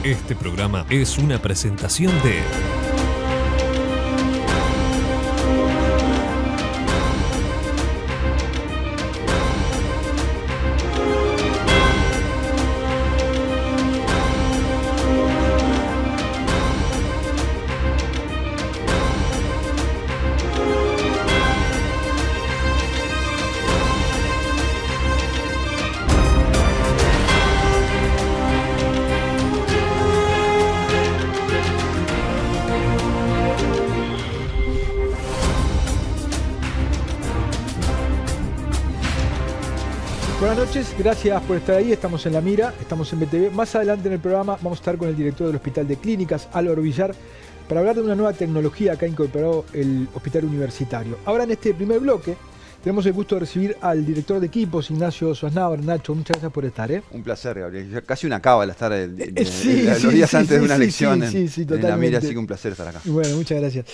Este programa es una presentación de... Buenas noches, gracias por estar ahí, estamos en La Mira, estamos en BTV. Más adelante en el programa vamos a estar con el director del Hospital de Clínicas, Álvaro Villar, para hablar de una nueva tecnología que ha incorporado el Hospital Universitario. Ahora en este primer bloque tenemos el gusto de recibir al director de equipos, Ignacio Sosnávar. Nacho, muchas gracias por estar. Un placer, Gabriel. Casi una cábala estar los sí, días antes de una lección en La Mira, así que un placer estar acá. Bueno, muchas gracias.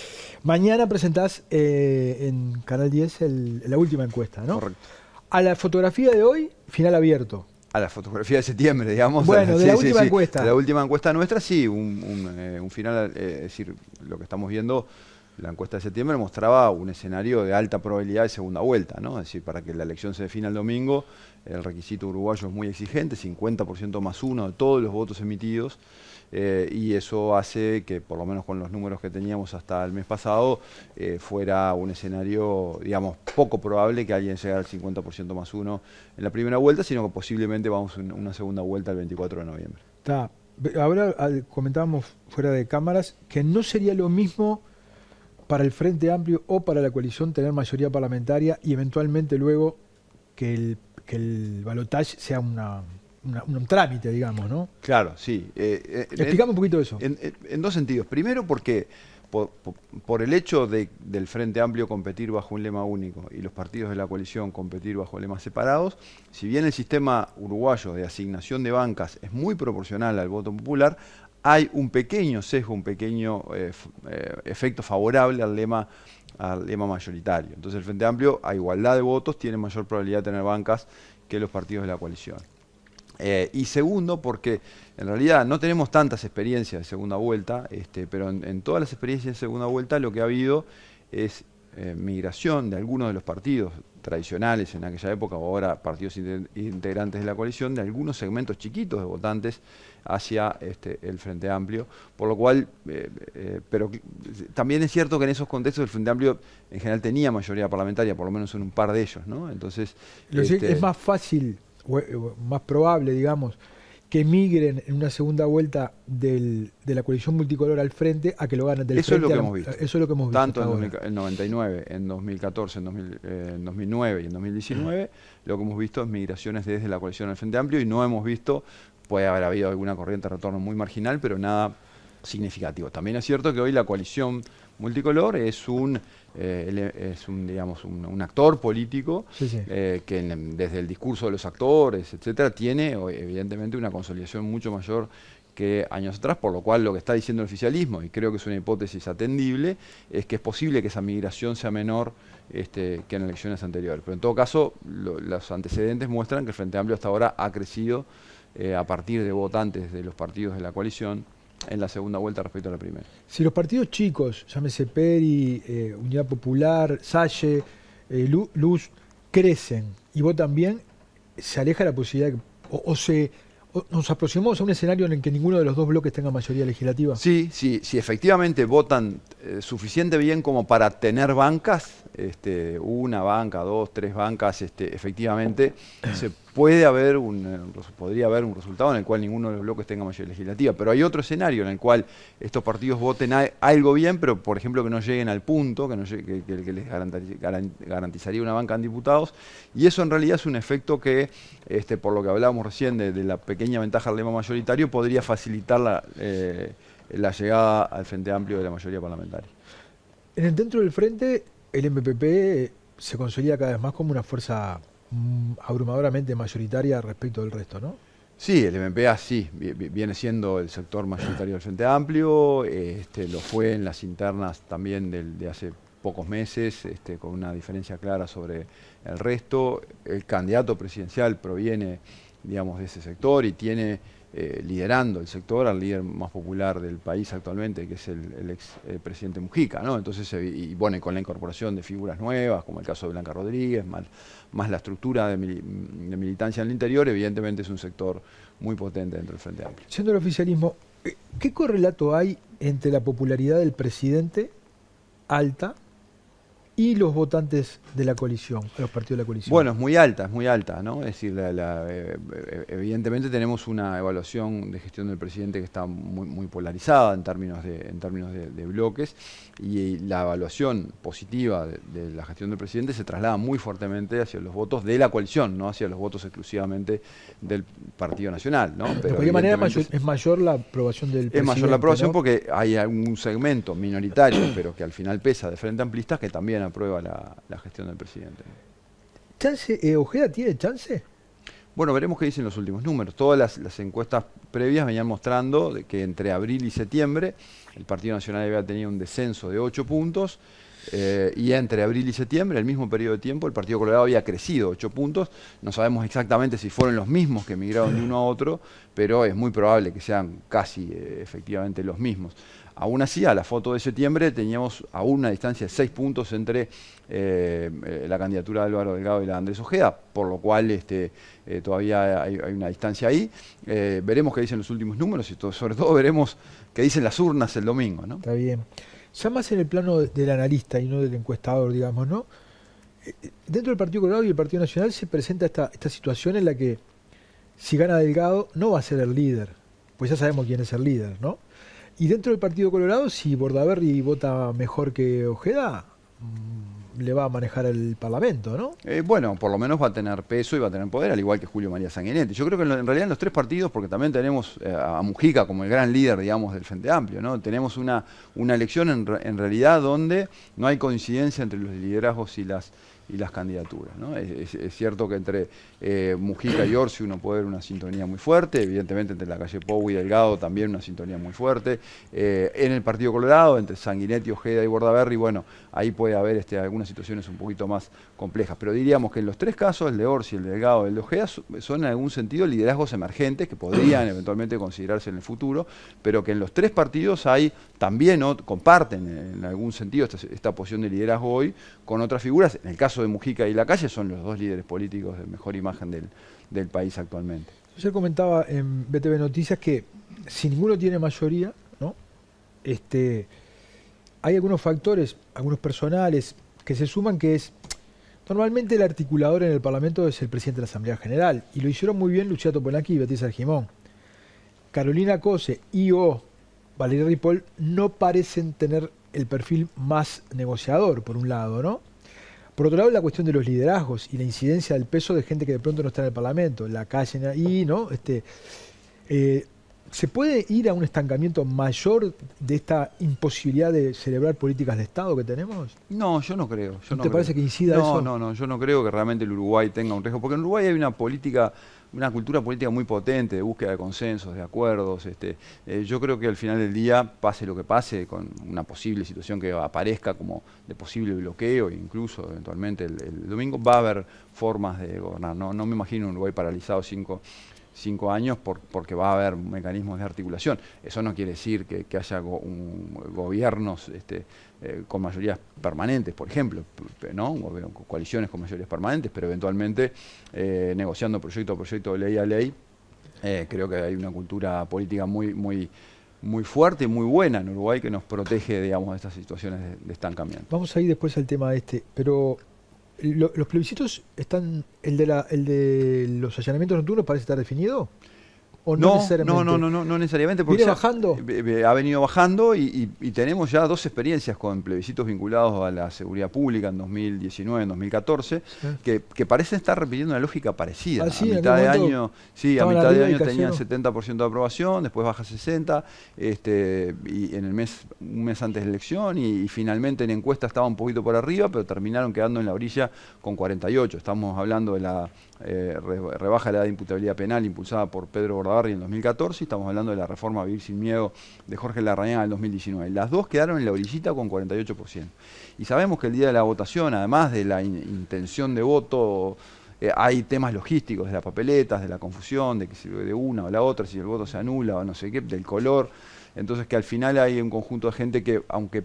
Mañana presentás en Canal 10 la última encuesta, ¿no? Correcto. A la fotografía de hoy, final abierto. A la fotografía de septiembre, digamos. Bueno, de la última encuesta. De la última encuesta nuestra, sí, un final, es decir, lo que estamos viendo, la encuesta de septiembre mostraba un escenario de alta probabilidad de segunda vuelta, ¿no? Es decir, para que la elección se defina el domingo, el requisito uruguayo es muy exigente, 50% más uno de todos los votos emitidos, y eso hace que, por lo menos con los números que teníamos hasta el mes pasado, fuera un escenario, digamos, poco probable que alguien llegara al 50% más uno en la primera vuelta, sino que posiblemente vamos a una segunda vuelta el 24 de noviembre. Está. Ahora comentábamos fuera de cámaras que no sería lo mismo para el Frente Amplio o para la coalición tener mayoría parlamentaria y eventualmente luego que el balotaje sea un trámite, digamos, ¿no? Claro, sí. Explicame un poquito eso. En dos sentidos. Primero porque por el hecho del Frente Amplio competir bajo un lema único y los partidos de la coalición competir bajo lemas separados, si bien el sistema uruguayo de asignación de bancas es muy proporcional al voto popular, hay un pequeño sesgo, un pequeño efecto favorable al lema mayoritario. Entonces el Frente Amplio, a igualdad de votos, tiene mayor probabilidad de tener bancas que los partidos de la coalición. Y segundo, porque en realidad no tenemos tantas experiencias de segunda vuelta, pero en todas las experiencias de segunda vuelta lo que ha habido es migración de algunos de los partidos tradicionales en aquella época, o ahora partidos integrantes de la coalición, de algunos segmentos chiquitos de votantes hacia el Frente Amplio, por lo cual, pero también es cierto que en esos contextos el Frente Amplio en general tenía mayoría parlamentaria, por lo menos en un par de ellos, ¿no? Entonces, es más fácil, más probable, digamos, que migren en una segunda vuelta de la coalición multicolor al frente a que lo ganen del Eso frente. Es lo que hemos visto. Eso es lo que hemos visto. Tanto en 99, en 2014, en 2009 y en 2019, lo que hemos visto es migraciones desde la coalición al Frente Amplio y no hemos visto, puede haber habido alguna corriente de retorno muy marginal, pero nada significativo. También es cierto que hoy la coalición multicolor es un actor político, que desde el discurso de los actores, etcétera, tiene evidentemente una consolidación mucho mayor que años atrás, por lo cual lo que está diciendo el oficialismo, y creo que es una hipótesis atendible, es que es posible que esa migración sea menor que en elecciones anteriores. Pero en todo caso, los antecedentes muestran que el Frente Amplio hasta ahora ha crecido a partir de votantes de los partidos de la coalición en la segunda vuelta respecto a la primera. Si los partidos chicos, llámese PERI, Unidad Popular, Salle, Luz, crecen y votan bien, se aleja la posibilidad de que, nos aproximamos a un escenario en el que ninguno de los dos bloques tenga mayoría legislativa. Sí, efectivamente votan suficiente bien como para tener bancas, una banca, dos, tres bancas, efectivamente podría haber un resultado en el cual ninguno de los bloques tenga mayoría legislativa. Pero hay otro escenario en el cual estos partidos voten algo bien, pero por ejemplo que no lleguen al punto, que les garantizaría una banca en diputados, y eso en realidad es un efecto que, por lo que hablábamos recién de la pequeña ventaja del lema mayoritario, podría facilitar la llegada al Frente Amplio de la mayoría parlamentaria. Dentro del Frente, el MPP se consolida cada vez más como una fuerza abrumadoramente mayoritaria respecto del resto, ¿no? Sí, el MPA sí, viene siendo el sector mayoritario del Frente Amplio, lo fue en las internas también de hace pocos meses, con una diferencia clara sobre el resto. El candidato presidencial proviene, digamos, de ese sector y tiene liderando el sector al líder más popular del país actualmente, que es el ex presidente Mujica, ¿no? Entonces, y bueno, y con la incorporación de figuras nuevas, como el caso de Blanca Rodríguez, más la estructura de militancia en el interior, evidentemente es un sector muy potente dentro del Frente Amplio. Siendo el oficialismo, ¿qué correlato hay entre la popularidad del presidente alta y los votantes de la coalición, los partidos de la coalición? Bueno, es muy alta, ¿no? Es decir, evidentemente tenemos una evaluación de gestión del presidente que está muy polarizada en términos de bloques, y la evaluación positiva de la gestión del presidente se traslada muy fuertemente hacia los votos de la coalición, no hacia los votos exclusivamente del Partido Nacional, ¿no? Pero de cualquier manera es mayor la aprobación del presidente. Es mayor la aprobación, ¿no? Porque hay un segmento minoritario, pero que al final pesa, de Frente Amplistas, que también aprueba la gestión del presidente. ¿Chance, Ojeda tiene chance? Bueno, veremos qué dicen los últimos números. Todas las encuestas previas venían mostrando que entre abril y septiembre el Partido Nacional había tenido un descenso de 8 puntos, y entre abril y septiembre, el mismo periodo de tiempo, el Partido Colorado había crecido 8 puntos. No sabemos exactamente si fueron los mismos que migraron de uno a otro, pero es muy probable que sean casi efectivamente los mismos. Aún así, a la foto de septiembre teníamos aún una distancia de 6 puntos entre la candidatura de Álvaro Delgado y la de Andrés Ojeda, por lo cual todavía hay una distancia ahí. Veremos qué dicen los últimos números y sobre todo veremos qué dicen las urnas el domingo, ¿no? Está bien. Ya más en el plano del analista y no del encuestador, digamos, ¿no? Dentro del Partido Colorado y el Partido Nacional se presenta esta situación en la que si gana Delgado no va a ser el líder, pues ya sabemos quién es el líder, ¿no? Y dentro del Partido Colorado, si Bordaberry vota mejor que Ojeda, le va a manejar el Parlamento, ¿no? Bueno, por lo menos va a tener peso y va a tener poder, al igual que Julio María Sanguinetti. Yo creo que en realidad en los tres partidos, porque también tenemos a Mujica como el gran líder, digamos, del Frente Amplio, ¿no? Tenemos una elección en realidad donde no hay coincidencia entre los liderazgos y las candidaturas, ¿no? Es cierto que entre Mujica y Orsi uno puede ver una sintonía muy fuerte, evidentemente entre Lacalle Pou y Delgado también una sintonía muy fuerte. En el Partido Colorado, entre Sanguinetti, Ojeda y Bordaberry, bueno, ahí puede haber algunas situaciones un poquito más complejas, pero diríamos que en los tres casos, el de Orsi, el de Delgado y el de Ojeda, son en algún sentido liderazgos emergentes que podrían eventualmente considerarse en el futuro, pero que en los tres partidos hay también, ¿no?, comparten en algún sentido esta posición de liderazgo hoy con otras figuras. En el caso de Mujica y Lacalle son los dos líderes políticos de mejor imagen del país actualmente. Yo comentaba en BTV Noticias que si ninguno tiene mayoría, ¿no? Hay algunos factores, algunos personales que se suman, que es normalmente el articulador en el Parlamento es el presidente de la Asamblea General, y lo hicieron muy bien Luciano Polacchi y Beatriz Argimón. Carolina Cose y Valeria Ripoll no parecen tener el perfil más negociador, por un lado, ¿no? Por otro lado, la cuestión de los liderazgos y la incidencia del peso de gente que de pronto no está en el Parlamento, la calle ahí, ¿no? ¿Se puede ir a un estancamiento mayor de esta imposibilidad de celebrar políticas de Estado que tenemos? No, yo no creo. ¿No te parece que incida eso? No, yo no creo que realmente el Uruguay tenga un riesgo, porque en Uruguay hay una cultura política muy potente de búsqueda de consensos, de acuerdos. Yo creo que al final del día, pase lo que pase, con una posible situación que aparezca como de posible bloqueo, incluso eventualmente el domingo, va a haber formas de gobernar. No me imagino un Uruguay paralizado 5 años porque va a haber mecanismos de articulación. Eso no quiere decir que haya gobiernos con mayorías permanentes, por ejemplo, ¿no? Coaliciones con mayorías permanentes, pero eventualmente negociando proyecto a proyecto, ley a ley. Creo que hay una cultura política muy fuerte y muy buena en Uruguay que nos protege, digamos, de estas situaciones de estancamiento. Vamos a ir después al tema pero ¿los plebiscitos están, el de los allanamientos nocturnos parece estar definido? ¿O no necesariamente? No necesariamente. Porque ¿viene bajando? Ha venido bajando y tenemos ya 2 experiencias con plebiscitos vinculados a la seguridad pública en 2019, en 2014, sí, que parecen estar repitiendo una lógica parecida. A mitad de año, tenían 70% de aprobación, después baja 60%, y en un mes antes de la elección, y finalmente en encuesta estaba un poquito por arriba, pero terminaron quedando en la orilla con 48%. Estamos hablando de la rebaja de la edad de imputabilidad penal impulsada por Pedro Bordaberry en 2014, y estamos hablando de la reforma Vivir Sin Miedo de Jorge Larrañaga en 2019. Las dos quedaron en la orillita con 48%. Y sabemos que el día de la votación, además de la intención de voto hay temas logísticos de las papeletas, de la confusión, de que si de una o la otra, si el voto se anula o no sé qué, del color. Entonces que al final hay un conjunto de gente que, aunque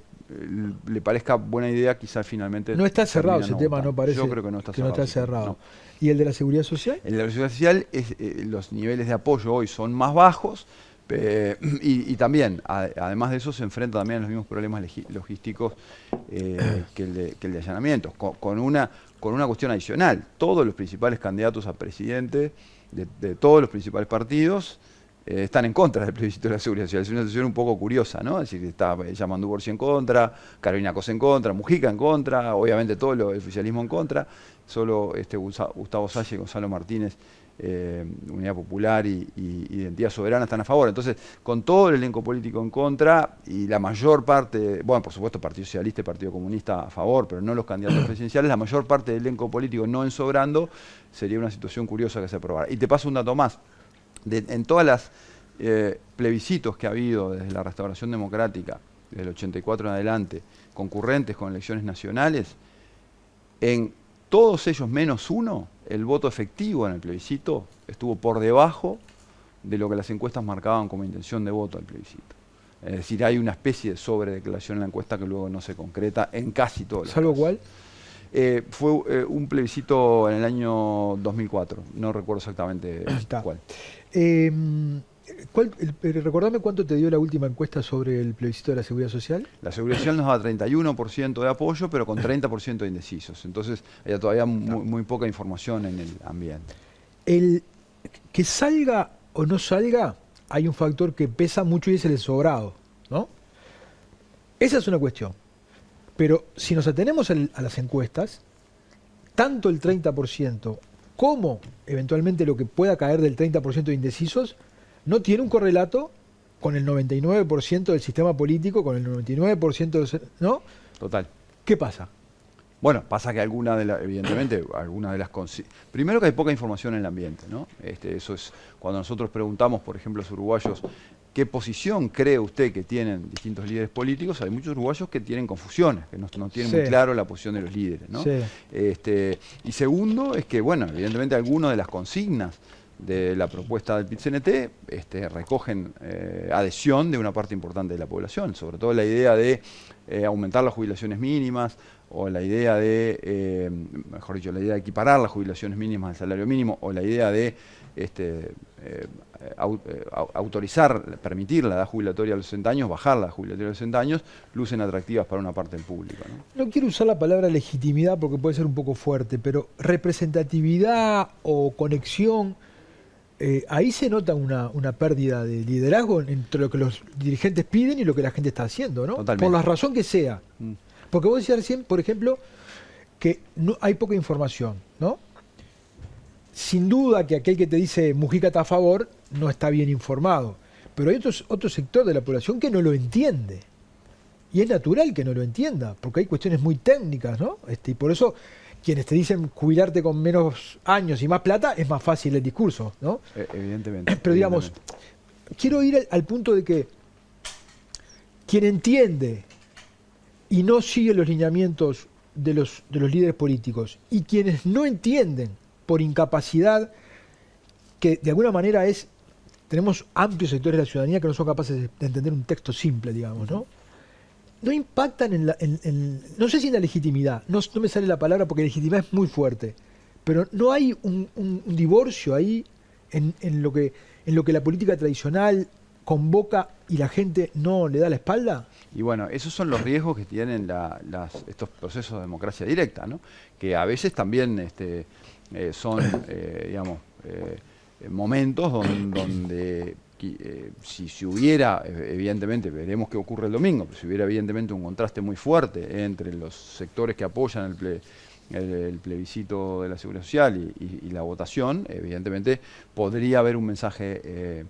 le parezca buena idea, quizás finalmente... No está cerrado ese tema, votando. ¿no? Parece Yo creo que no está que cerrado. no está cerrado. No. ¿Y el de la seguridad social? El de la seguridad social, los niveles de apoyo hoy son más bajos, y también, además de eso, se enfrenta también a los mismos problemas logísticos que el de allanamientos, con una cuestión adicional. Todos los principales candidatos a presidente de todos los principales partidos están en contra del plebiscito de la seguridad social. Es una situación un poco curiosa, ¿no? Es decir, está Yamandu Borsi en contra, Carolina Cos en contra, Mujica en contra, obviamente todo el oficialismo en contra, solo Gustavo Salla y Gonzalo Martínez, Unidad Popular y Identidad Soberana están a favor. Entonces, con todo el elenco político en contra y la mayor parte, bueno, por supuesto Partido Socialista y Partido Comunista a favor, pero no los candidatos presidenciales, la mayor parte del elenco político no ensobrando, sería una situación curiosa que se aprobara. Y te paso un dato más. En todas las plebiscitos que ha habido desde la restauración democrática, desde el 84 en adelante, concurrentes con elecciones nacionales, en todos ellos menos uno, el voto efectivo en el plebiscito estuvo por debajo de lo que las encuestas marcaban como intención de voto al plebiscito. Es decir, hay una especie de sobredeclaración en la encuesta que luego no se concreta en casi todos los ¿Salvo casos. cuál? Fue un plebiscito en el año 2004, no recuerdo exactamente cuál. Recordame cuánto te dio la última encuesta sobre el plebiscito de la seguridad social. La seguridad social nos daba 31% de apoyo, pero con 30% de indecisos. Entonces, hay todavía muy poca información en el ambiente. El que salga o no salga, hay un factor que pesa mucho y es el sobrado, ¿no? Esa es una cuestión. Pero si nos atenemos a las encuestas, tanto el 30% como eventualmente lo que pueda caer del 30% de indecisos, no tiene un correlato con el 99% del sistema político, con el 99% de los... ¿no? Total. ¿Qué pasa? Bueno, pasa que evidentemente, algunas de las... Primero que hay poca información en el ambiente, ¿no? Eso es cuando nosotros preguntamos, por ejemplo, a los uruguayos, ¿qué posición cree usted que tienen distintos líderes políticos? Hay muchos uruguayos que tienen confusiones, que no tienen muy claro la posición de los líderes, ¿no? Sí. Y segundo es que, bueno, evidentemente algunas de las consignas de la propuesta del PIT-CNT recogen adhesión de una parte importante de la población, sobre todo la idea de aumentar las jubilaciones mínimas, o la idea de, mejor dicho, la idea de equiparar las jubilaciones mínimas al salario mínimo, o la idea de autorizar, permitir la edad jubilatoria a los 60 años, bajar la edad jubilatoria a los 60 años, lucen atractivas para una parte del público, ¿no? No quiero usar la palabra legitimidad porque puede ser un poco fuerte, pero representatividad o conexión, ahí se nota una pérdida de liderazgo entre lo que los dirigentes piden y lo que la gente está haciendo, ¿no? Totalmente. Por la razón que sea. Porque vos decías recién, por ejemplo, que no, hay poca información, ¿no? Sin duda que aquel que te dice Mujica está a favor no está bien informado, pero hay otro sector de la población que no lo entiende. Y es natural que no lo entienda, porque hay cuestiones muy técnicas, ¿no? Y por eso quienes te dicen jubilarte con menos años y más plata, es más fácil el discurso, ¿no? Evidentemente. Pero digamos, quiero ir al punto de que quien entiende y no sigue los lineamientos de los líderes políticos, y quienes no entienden por incapacidad, que de alguna manera tenemos amplios sectores de la ciudadanía que no son capaces de entender un texto simple, digamos, ¿no? No impactan no sé si en la legitimidad, no me sale la palabra porque legitimidad es muy fuerte, pero no hay un divorcio ahí en lo que la política tradicional convoca y la gente no le da la espalda. Y bueno, esos son los riesgos que tienen estos procesos de democracia directa, ¿no? Que a veces también son, digamos, momentos donde si hubiera, evidentemente, veremos qué ocurre el domingo, pero si hubiera evidentemente un contraste muy fuerte entre los sectores que apoyan el plebiscito de la seguridad social y la votación, evidentemente podría haber un mensaje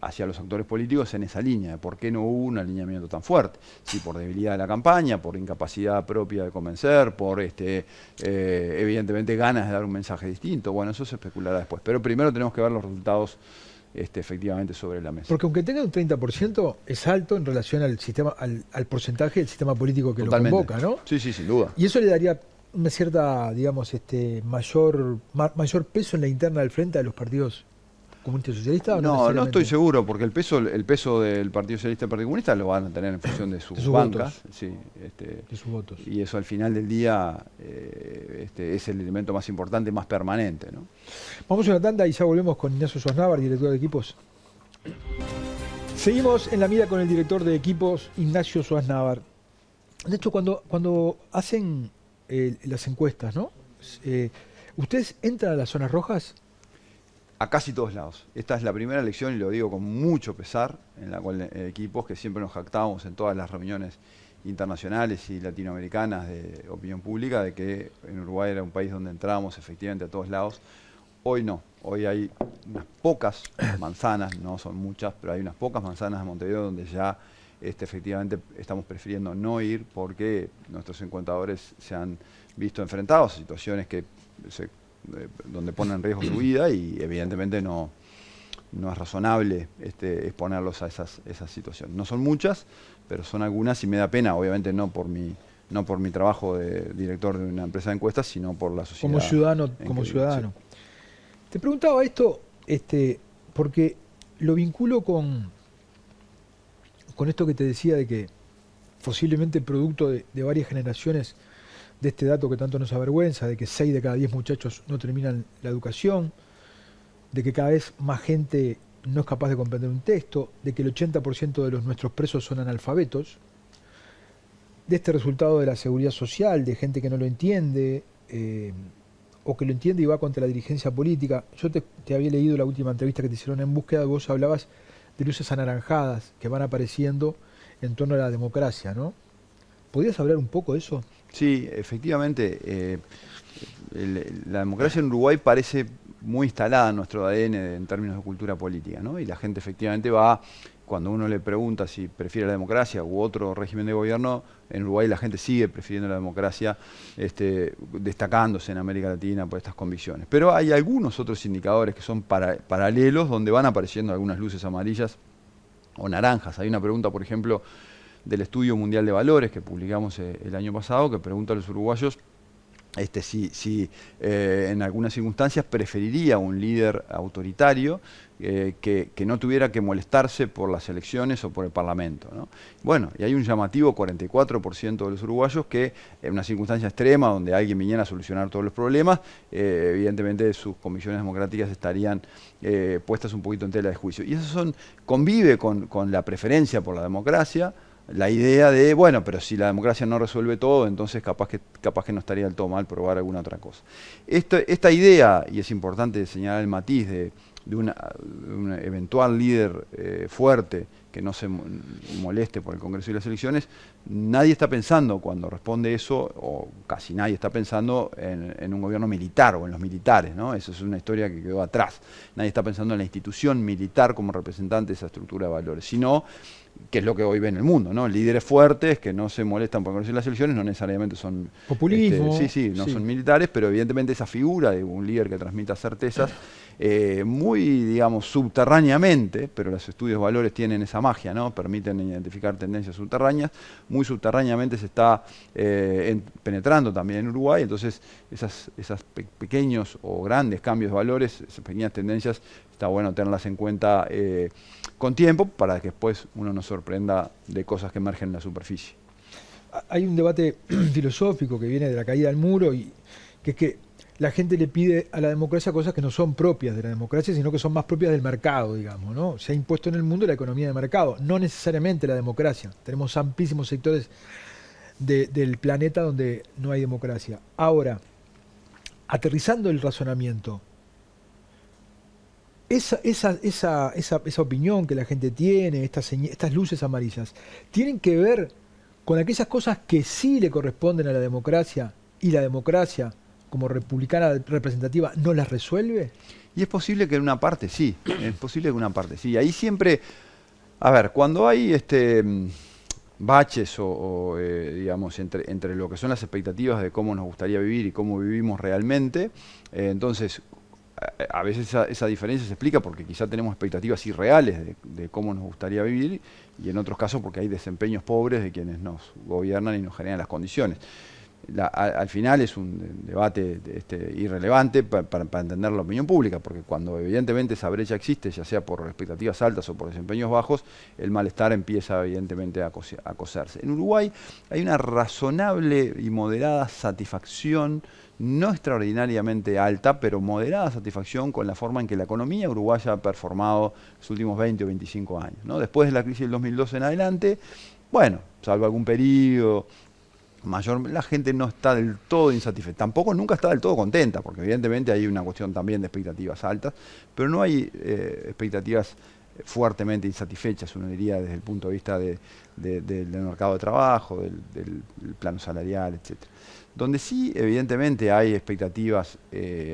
hacia los actores políticos en esa línea, de por qué no hubo un alineamiento tan fuerte. Si por debilidad de la campaña, por incapacidad propia de convencer, por evidentemente ganas de dar un mensaje distinto. Bueno, eso se especulará después. Pero primero tenemos que ver los resultados efectivamente sobre la mesa. Porque aunque tenga un 30%, es alto en relación al sistema, al porcentaje del sistema político que Totalmente. lo convoca, ¿no? Sí, sin duda. Y eso le daría una cierta, digamos, mayor peso en la interna del frente de los partidos comunistas y socialistas? ¿O no No, no necesariamente? estoy seguro, porque el peso del Partido Socialista y del Partido Comunista lo van a tener en función de sus bancas. Votos. Sí, De sus votos. y eso al final del día es el elemento más importante, más permanente, ¿no? Vamos a una tanda y ya volvemos con Ignacio Sosnávar, director de equipos. Seguimos en la mira con el director de equipos, Ignacio Sosnávar. De hecho, cuando hacen las encuestas, ¿no? ¿Ustedes entran a las zonas rojas? A casi todos lados. Esta es la primera elección, y lo digo con mucho pesar, en la cual equipos que siempre nos jactábamos en todas las reuniones internacionales y latinoamericanas de opinión pública, de que en Uruguay era un país donde entrábamos efectivamente a todos lados. Hoy no. Hoy hay unas pocas manzanas, no son muchas, pero hay unas pocas manzanas de Montevideo donde ya efectivamente estamos prefiriendo no ir, porque nuestros encuestadores se han visto enfrentados a situaciones donde ponen en riesgo su vida, y evidentemente no es razonable exponerlos a esas situaciones. No son muchas, pero son algunas, y me da pena, obviamente no por mi trabajo de director de una empresa de encuestas, sino por la sociedad. Como ciudadano. Sí. Te preguntaba esto porque lo vinculo con esto que te decía de que posiblemente producto de varias generaciones de este dato que tanto nos avergüenza, de que 6 de cada 10 muchachos no terminan la educación, de que cada vez más gente no es capaz de comprender un texto, de que el 80% de nuestros presos son analfabetos, de este resultado de la seguridad social, de gente que no lo entiende, o que lo entiende y va contra la dirigencia política. Yo te había leído la última entrevista que te hicieron en Búsqueda, vos hablabas de luces anaranjadas que van apareciendo en torno a la democracia, ¿no? ¿Podrías hablar un poco de eso? Sí, efectivamente. La democracia en Uruguay parece muy instalada en nuestro ADN en términos de cultura política, ¿no? Y la gente efectivamente va, cuando uno le pregunta si prefiere la democracia u otro régimen de gobierno, en Uruguay la gente sigue prefiriendo la democracia, destacándose en América Latina por estas convicciones. Pero hay algunos otros indicadores que son paralelos, donde van apareciendo algunas luces amarillas o naranjas. Hay una pregunta, por ejemplo, del Estudio Mundial de Valores que publicamos el año pasado, que pregunta a los uruguayos si en algunas circunstancias preferiría un líder autoritario que no tuviera que molestarse por las elecciones o por el Parlamento, ¿no? Bueno, y hay un llamativo 44% de los uruguayos que en una circunstancia extrema donde alguien viniera a solucionar todos los problemas, evidentemente sus convicciones democráticas estarían puestas un poquito en tela de juicio. Y eso convive con la preferencia por la democracia, la idea de, bueno, pero si la democracia no resuelve todo, entonces capaz que no estaría del todo mal probar alguna otra cosa. Esta idea, y es importante señalar el matiz de un eventual líder fuerte que no se moleste por el Congreso y las elecciones, nadie está pensando cuando responde eso, o casi nadie está pensando en un gobierno militar o en los militares, ¿no? Eso es una historia que quedó atrás. Nadie está pensando en la institución militar como representante de esa estructura de valores, sino que es lo que hoy ve en el mundo, ¿no? Líderes fuertes que no se molestan por el Congreso y las elecciones, no necesariamente son populismo. Son militares, pero evidentemente esa figura de un líder que transmita certezas, muy, digamos, subterráneamente, pero los estudios de valores tienen esa magia, ¿no? Permiten identificar tendencias subterráneas, muy subterráneamente se está penetrando también en Uruguay, entonces esos pequeños o grandes cambios de valores, esas pequeñas tendencias, está bueno tenerlas en cuenta con tiempo para que después uno no sorprenda de cosas que emergen en la superficie. Hay un debate filosófico que viene de la caída del muro, y que es que la gente le pide a la democracia cosas que no son propias de la democracia, sino que son más propias del mercado, digamos, ¿no? Se ha impuesto en el mundo la economía de mercado, no necesariamente la democracia. Tenemos amplísimos sectores del planeta donde no hay democracia. Ahora, aterrizando el razonamiento, esa opinión que la gente tiene, estas luces amarillas, tienen que ver con aquellas cosas que sí le corresponden a la democracia, y la democracia, como republicana representativa, no las resuelve. Y es posible que en una parte sí, Ahí siempre, a ver, cuando hay baches digamos, entre lo que son las expectativas de cómo nos gustaría vivir y cómo vivimos realmente, entonces a veces esa diferencia se explica porque quizá tenemos expectativas irreales de cómo nos gustaría vivir, y en otros casos porque hay desempeños pobres de quienes nos gobiernan y nos generan las condiciones. al final es un debate irrelevante para entender la opinión pública, porque cuando evidentemente esa brecha existe, ya sea por expectativas altas o por desempeños bajos, el malestar empieza evidentemente a coserse. En Uruguay hay una razonable y moderada satisfacción, no extraordinariamente alta, pero moderada satisfacción con la forma en que la economía uruguaya ha performado los últimos 20 o 25 años, ¿no? Después de la crisis del 2012 en adelante, bueno, salvo algún periodo mayor, la gente no está del todo insatisfecha. Tampoco nunca está del todo contenta, porque evidentemente hay una cuestión también de expectativas altas, pero no hay expectativas fuertemente insatisfechas, uno diría, desde el punto de vista del mercado de trabajo, del plano salarial, etcétera. Donde sí, evidentemente, hay expectativas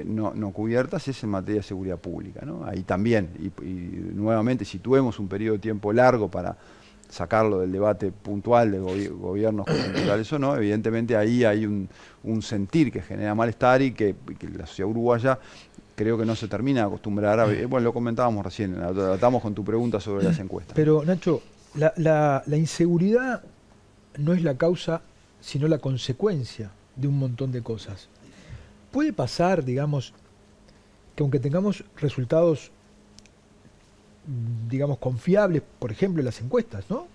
no cubiertas es en materia de seguridad pública, ¿no? Ahí también, y nuevamente situemos un periodo de tiempo largo para sacarlo del debate puntual de gobiernos coyunturales o no, evidentemente ahí hay un sentir que genera malestar y que la sociedad uruguaya creo que no se termina de acostumbrar a... Bueno, lo comentábamos recién, lo tratamos con tu pregunta sobre las encuestas. Pero, Nacho, la inseguridad no es la causa, sino la consecuencia de un montón de cosas. Puede pasar, digamos, que aunque tengamos resultados, digamos, confiables, por ejemplo, en las encuestas, ¿no?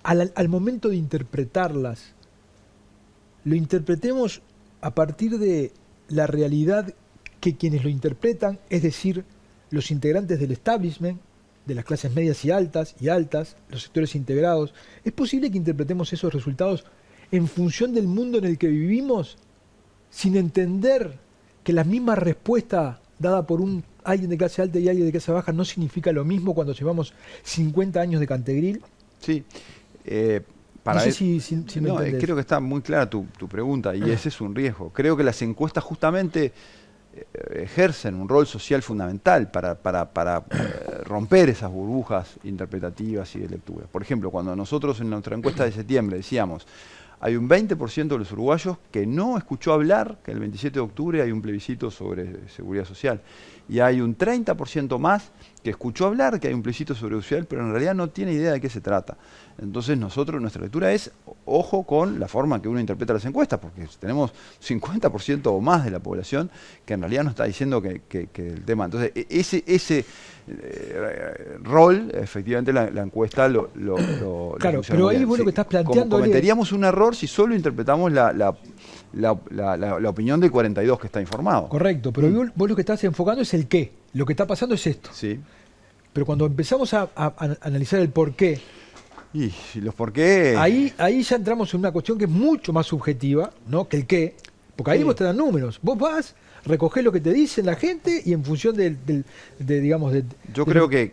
Al momento de interpretarlas, lo interpretemos a partir de la realidad que quienes lo interpretan, es decir, los integrantes del establishment, de las clases medias y altas, los sectores integrados. ¿Es posible que interpretemos esos resultados en función del mundo en el que vivimos, sin entender que la misma respuesta dada por alguien de clase alta y alguien de clase baja no significa lo mismo cuando llevamos 50 años de Cantegril? Sí. No sé si me no, entendés. creo que está muy clara tu pregunta y ese es un riesgo. Creo que las encuestas justamente ejercen un rol social fundamental para romper esas burbujas interpretativas y de lectura. Por ejemplo, cuando nosotros en nuestra encuesta de septiembre decíamos hay un 20% de los uruguayos que no escuchó hablar que el 27 de octubre hay un plebiscito sobre seguridad social. Y hay un 30% más que escuchó hablar que hay un plebiscito sobre seguridad social, pero en realidad no tiene idea de qué se trata. Entonces nuestra lectura es, ojo con la forma que uno interpreta las encuestas, porque tenemos 50% o más de la población que en realidad no está diciendo que el tema. Entonces ese rol, efectivamente la encuesta lo claro, pero ahí vos lo que estás planteando... Cometeríamos un error si solo interpretamos la opinión del 42 que está informado. Correcto, pero vos lo que estás enfocando es el qué. Lo que está pasando es esto. Sí. Pero cuando empezamos a analizar el por qué, y los por qué... Ahí ya entramos en una cuestión que es mucho más subjetiva, ¿no?, que el qué. Porque ahí vos te dan números. Vos vas, recogés lo que te dicen la gente y en función Yo creo que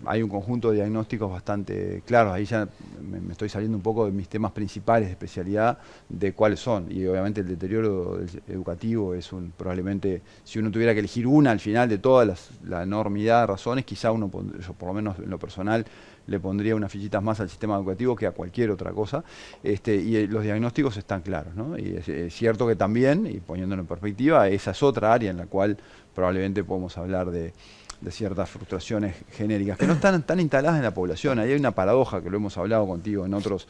hay un conjunto de diagnósticos bastante claros. Ahí ya me estoy saliendo un poco de mis temas principales de especialidad, de cuáles son. Y obviamente el deterioro educativo es probablemente, si uno tuviera que elegir una al final de toda la enormidad de razones, quizá yo por lo menos en lo personal le pondría unas fichitas más al sistema educativo que a cualquier otra cosa. Y los diagnósticos están claros, ¿no? Y es cierto que también, y poniéndolo en perspectiva, esa es otra área en la cual probablemente podemos hablar de ciertas frustraciones genéricas que no están tan instaladas en la población. Ahí hay una paradoja que lo hemos hablado contigo en otros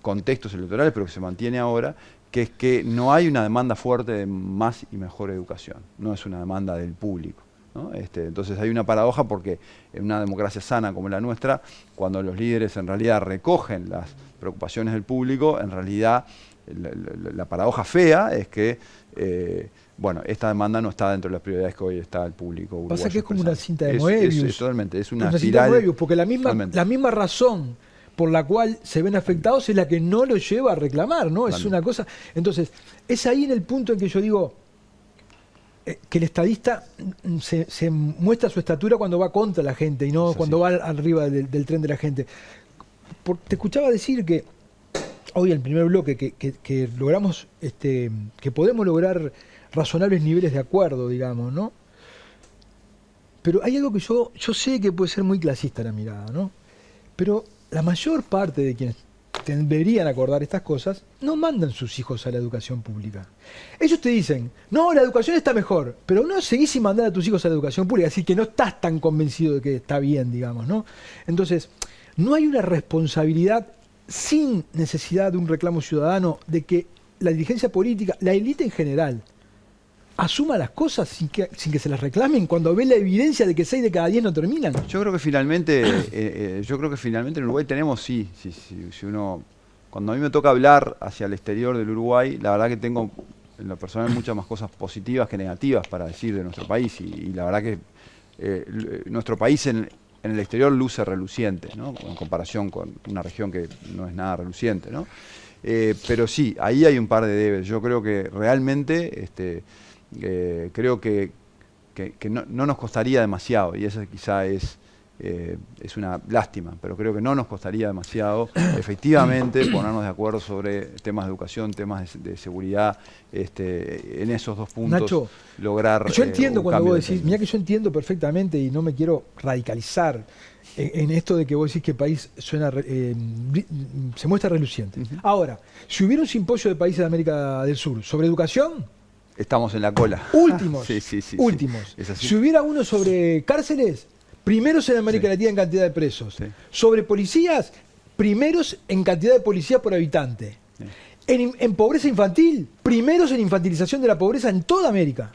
contextos electorales, pero que se mantiene ahora, que es que no hay una demanda fuerte de más y mejor educación. No es una demanda del público, ¿no? Entonces hay una paradoja porque en una democracia sana como la nuestra, cuando los líderes en realidad recogen las preocupaciones del público, en realidad la paradoja fea es que esta demanda no está dentro de las prioridades que hoy está el público uruguayo. Pasa que es como una cinta de Moebius. Totalmente, es una cinta espiral. de Moebius, porque la misma razón por la cual se ven afectados es la que no los lleva a reclamar, ¿no? Es una cosa. Entonces, es ahí en el punto en que yo digo que el estadista se muestra su estatura cuando va contra la gente y no cuando va arriba del tren de la gente. Te escuchaba decir que hoy en el primer bloque que logramos, que podemos lograr razonables niveles de acuerdo, digamos, ¿no? Pero hay algo que yo sé que puede ser muy clasista la mirada, ¿no? Pero la mayor parte de quienes deberían acordar estas cosas no mandan sus hijos a la educación pública. Ellos te dicen, no, la educación está mejor, pero no seguís sin mandar a tus hijos a la educación pública, así que no estás tan convencido de que está bien, digamos, ¿no? Entonces, no hay una responsabilidad sin necesidad de un reclamo ciudadano, de que la dirigencia política, la élite en general, asuma las cosas sin que se las reclamen cuando ve la evidencia de que 6 de cada 10 no terminan? Yo creo que finalmente, en Uruguay tenemos, si uno, cuando a mí me toca hablar hacia el exterior del Uruguay, la verdad que tengo en lo personal muchas más cosas positivas que negativas para decir de nuestro país, y la verdad que nuestro país en el exterior luce reluciente, ¿no? En comparación con una región que no es nada reluciente, ¿no? Pero sí, ahí hay un par de debes. Yo creo que realmente, creo que no nos costaría demasiado, y eso quizá es una lástima, pero creo que no nos costaría demasiado efectivamente ponernos de acuerdo sobre temas de educación, temas de seguridad, en esos dos puntos, Nacho, lograr yo entiendo un cuando cambio vos de decís, tendencia. mirá que yo entiendo perfectamente y no me quiero radicalizar en esto de que vos decís que el país se muestra reluciente. Ahora, si hubiera un simposio de países de América del Sur sobre educación, Estamos en la cola. últimos, Sí, últimos. es así. Si hubiera uno sobre cárceles, primeros en América Latina en cantidad de presos. Sí. Sobre policías, primeros en cantidad de policías por habitante. Sí. En pobreza infantil, primeros en infantilización de la pobreza en toda América.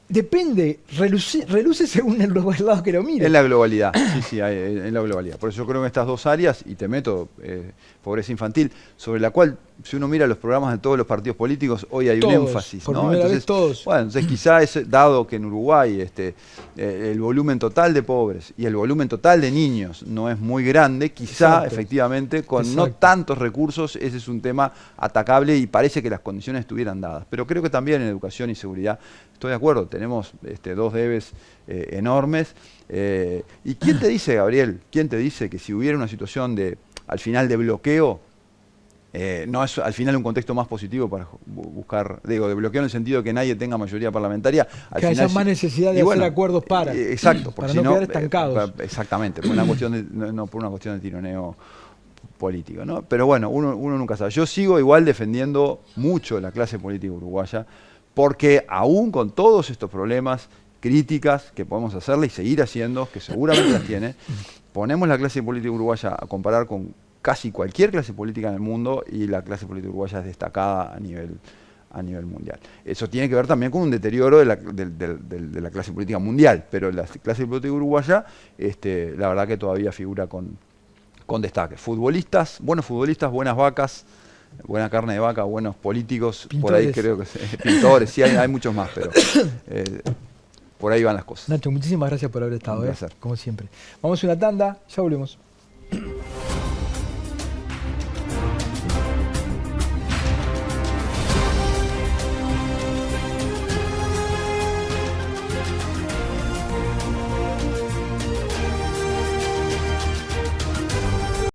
Depende, reluce según el lado que lo mire. En la globalidad, en la globalidad. Por eso yo creo que en estas dos áreas, y te meto pobreza infantil, sobre la cual, si uno mira los programas de todos los partidos políticos, hoy hay Todos, un énfasis, por ¿no? primera Entonces, vez todos. bueno, entonces quizá es dado que en Uruguay el volumen total de pobres y el volumen total de niños no es muy grande, quizá Exacto. efectivamente con no Exacto. tantos recursos ese es un tema atacable y parece que las condiciones estuvieran dadas. Pero creo que también en educación y seguridad, estoy de acuerdo, tenemos dos debes enormes. ¿Y quién te dice, Gabriel, quién te dice que si hubiera una situación al final de bloqueo, no es al final un contexto más positivo para buscar, de bloqueo en el sentido de que nadie tenga mayoría parlamentaria? Al Que haya final, más necesidad de hacer acuerdos para. Exacto, porque para si no no, quedar estancados. exactamente, por una cuestión no por una cuestión de tironeo político, ¿no? Pero bueno, uno nunca sabe. Yo sigo igual defendiendo mucho la clase política uruguaya, porque aún con todos estos problemas, críticas que podemos hacerle y seguir haciendo, que seguramente las tiene, ponemos la clase política uruguaya a comparar con casi cualquier clase política en el mundo, y la clase política uruguaya es destacada a nivel mundial. Eso tiene que ver también con un deterioro de la clase política mundial, pero la clase política uruguaya, la verdad que todavía figura con destaque. Futbolistas, buenas vacas, buena carne de vaca, buenos políticos, Pintores. por ahí creo que pintores, sí, hay muchos más, pero por ahí van las cosas. Nacho, muchísimas gracias por haber estado, Un placer. como siempre. Vamos a una tanda, ya volvemos.